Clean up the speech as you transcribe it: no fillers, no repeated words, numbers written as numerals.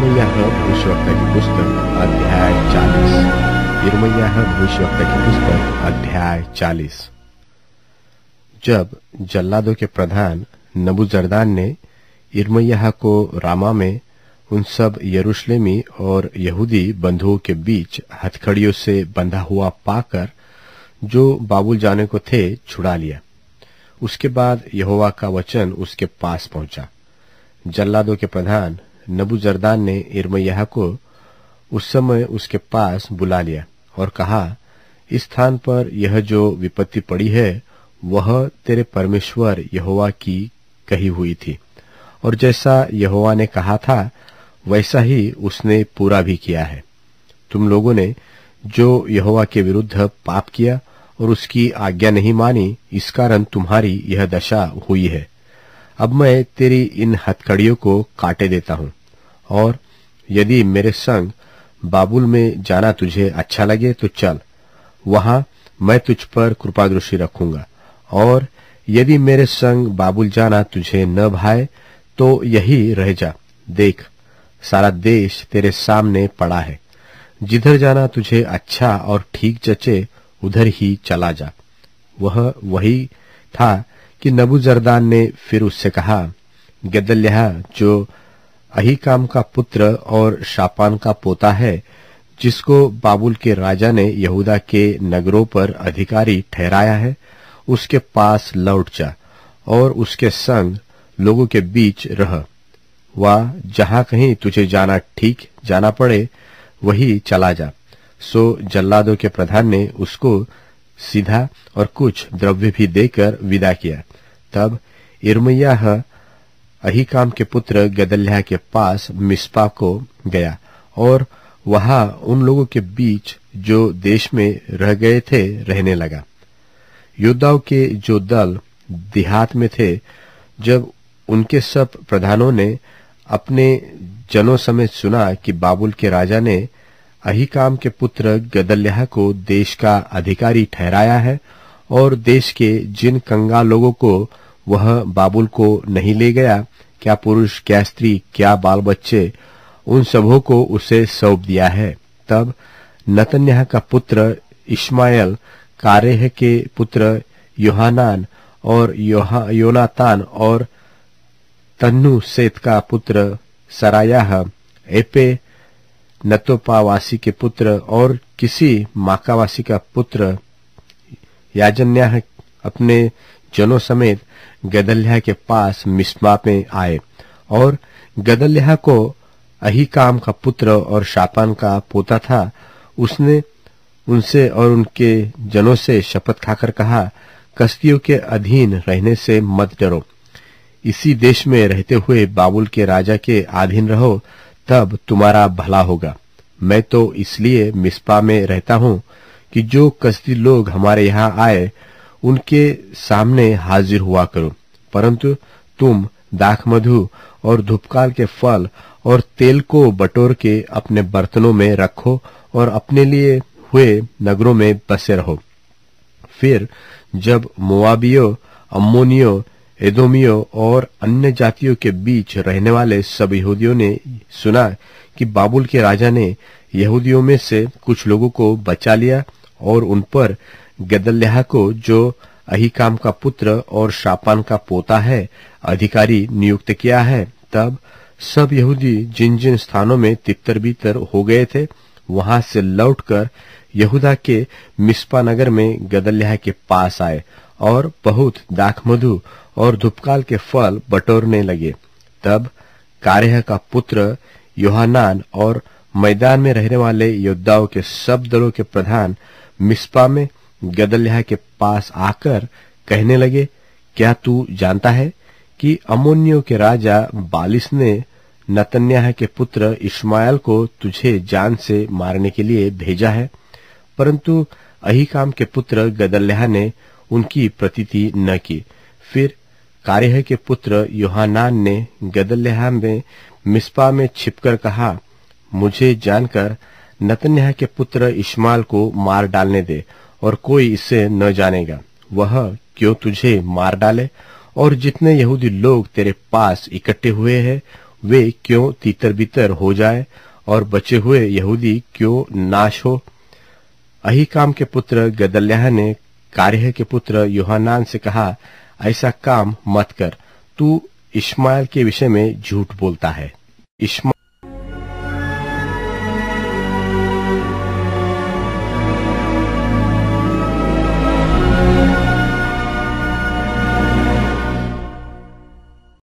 यिर्मयाह भविष्यवक्ता की पुस्तक अध्याय 40। यिर्मयाह भविष्यवक्ता की पुस्तक अध्याय 40। जब जल्लादों के प्रधान नबूजरदान ने यिर्मयाह को रामा में उन सब यरूशलेमी और यहूदी बंधुओं के बीच हथकड़ियों से बंधा हुआ पाकर जो बाबुल जाने को थे छुड़ा लिया। उसके बाद यहोवा का वचन उसके पास पहुंचा। जल्लादों के प्रधान नबूजरदान ने यिर्मयाह को उस समय उसके पास बुला लिया और कहा, इस स्थान पर यह जो विपत्ति पड़ी है वह तेरे परमेश्वर यहोवा की कही हुई थी, और जैसा यहोवा ने कहा था वैसा ही उसने पूरा भी किया है। तुम लोगों ने जो यहोवा के विरुद्ध पाप किया और उसकी आज्ञा नहीं मानी, इस कारण तुम्हारी यह दशा हुई है। अब मैं तेरी इन हथकड़ियों को काटे देता हूं, और यदि मेरे संग बाबुल में जाना तुझे अच्छा लगे तो चल, वहां मैं तुझ पर कृपा दृष्टि रखूंगा, और यदि मेरे संग बाबुल जाना तुझे न भाए तो यही रह जा। देख, सारा देश तेरे सामने पड़ा है, जिधर जाना तुझे अच्छा और ठीक जचे उधर ही चला जा। वह वही था कि नबूजरदान ने फिर उससे कहा, गदल्याह जो अहीकाम का पुत्र और शापान का पोता है, जिसको बाबुल के राजा ने यहूदा के नगरों पर अधिकारी ठहराया है, उसके पास लौट जा और उसके संग लोगों के बीच रह। वह जहां कहीं तुझे जाना ठीक जाना पड़े वही चला जा। सो जल्लादों के प्रधान ने उसको सीधा और कुछ द्रव्य भी देकर विदा किया। तब यिर्मयाह अहीकाम के पुत्र गदल्याह के पास मिस्पा को गया और वहां उन लोगों के बीच जो देश में रह गए थे रहने लगा। योद्धाओं के जो दल देहात में थे, जब उनके सब प्रधानों ने अपने जनों समेत सुना कि बाबुल के राजा ने अहीकाम के पुत्र गदल्याह को देश का अधिकारी ठहराया है, और देश के जिन कंगाल लोगों को वह बाबुल को नहीं ले गया, क्या पुरुष क्या स्त्री क्या बाल बच्चे, उन सबों को उसे सौंप दिया है। तब नतन्याह का पुत्र इश्माएल, कारेह के पुत्र योहानान और योनातान और तन्नुसेत का पुत्र सरायाह, एपे नतोपावासी के पुत्र और किसी माकावासी का पुत्र याजन्याह अपने जनों समेत गदल्याह के पास मिस्पा में आए, और गदल्याह को अहीकाम का पुत्र और शापान का पोता था। उसने उनसे और उनके जनों से शपथ खाकर कहा, कसदियों के अधीन रहने से मत डरो, इसी देश में रहते हुए बाबुल के राजा के अधीन रहो, तब तुम्हारा भला होगा। मैं तो इसलिए मिस्पा में रहता हूं कि जो कसदी लोग हमारे यहाँ आए उनके सामने हाजिर हुआ करो, परंतु तुम दाखमधु और धूपकाल के फल और तेल को बटोर के अपने बर्तनों में रखो और अपने लिए हुए नगरों में बसे रहो। फिर जब मोआबियों, अम्मोनियों, एदोमियों और अन्य जातियों के बीच रहने वाले सब यहूदियों ने सुना कि बाबुल के राजा ने यहूदियों में से कुछ लोगों को बचा लिया और उन पर गदल्याह को, जो अहीकाम का पुत्र और शापान का पोता है, अधिकारी नियुक्त किया है, तब सब यहूदी जिन जिन स्थानों में तितर बितर हो गए थे वहां से लौटकर यहूदा के मिस्पा नगर में गदल्याह के पास आए और बहुत दाखमधु और धूपकाल के फल बटोरने लगे। तब कारेह का पुत्र योहानान और मैदान में रहने वाले योद्धाओं के सब दलों के प्रधान मिस्पा में गदल्याह के पास आकर कहने लगे, क्या तू जानता है कि अम्मोनियों के राजा बालिस ने नतन्याह के पुत्र इश्माएल को तुझे जान से मारने के लिए भेजा है? परंतु अहीकाम के पुत्र गदल्याह ने उनकी प्रतीति न की। फिर कारेह के पुत्र योहानान ने गदल्याह में मिस्पा में छिपकर कहा, मुझे जानकर नतन्याह के पुत्र इश्माएल को मार डालने दे, और कोई इसे न जानेगा। वह क्यों तुझे मार डाले, और जितने यहूदी लोग तेरे पास इकट्ठे हुए हैं वे क्यों तीतर बितर हो जाए और बचे हुए यहूदी क्यों नाश हो। अहीकाम के पुत्र गदल्याह ने कारेह के पुत्र यूहन्नान से कहा, ऐसा काम मत कर, तू इश्माएल के विषय में झूठ बोलता है।